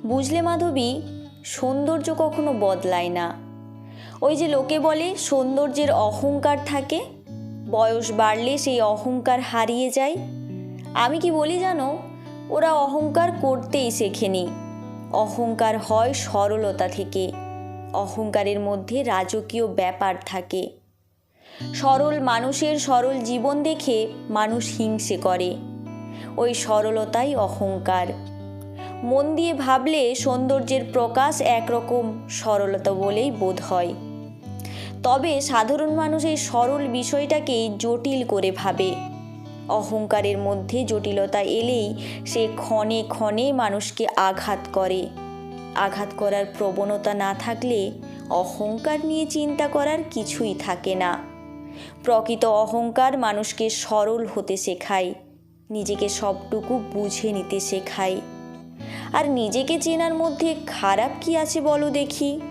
বুঝলে মাধবী, সৌন্দর্য কখনো বদলায় না। ওই যে লোকে বলে সৌন্দর্যের অহংকার থাকে, বয়স বাড়লে সেই অহংকার হারিয়ে যায়। আমি কি বলি জানো, ওরা অহংকার করতেই শেখেনি। অহংকার হয় সরলতা থেকে। অহংকারের মধ্যে রাজকীয় ব্যাপার থাকে। সরল মানুষের সরল জীবন দেখে মানুষ হিংসে করে। ওই সরলতাই অহংকার। মন দিয়ে ভাবলে সৌন্দর্যের প্রকাশ একরকম সরলতা বলেই বোধ হয়। তবে সাধারণ মানুষ এই সরল বিষয়টাকেই জটিল করে ভাবে। অহংকারের মধ্যে জটিলতা এলেই সে ক্ষণে ক্ষণে মানুষকে আঘাত করে। আঘাত করার প্রবণতা না থাকলে অহংকার নিয়ে চিন্তা করার কিছুই থাকে না। প্রকৃত অহংকার মানুষকে সরল হতে শেখায়, নিজেকে সবটুকু বুঝে নিতে শেখায়। আর নিজেকে চেনার মধ্যে খারাপ কি আছে বলো দেখি?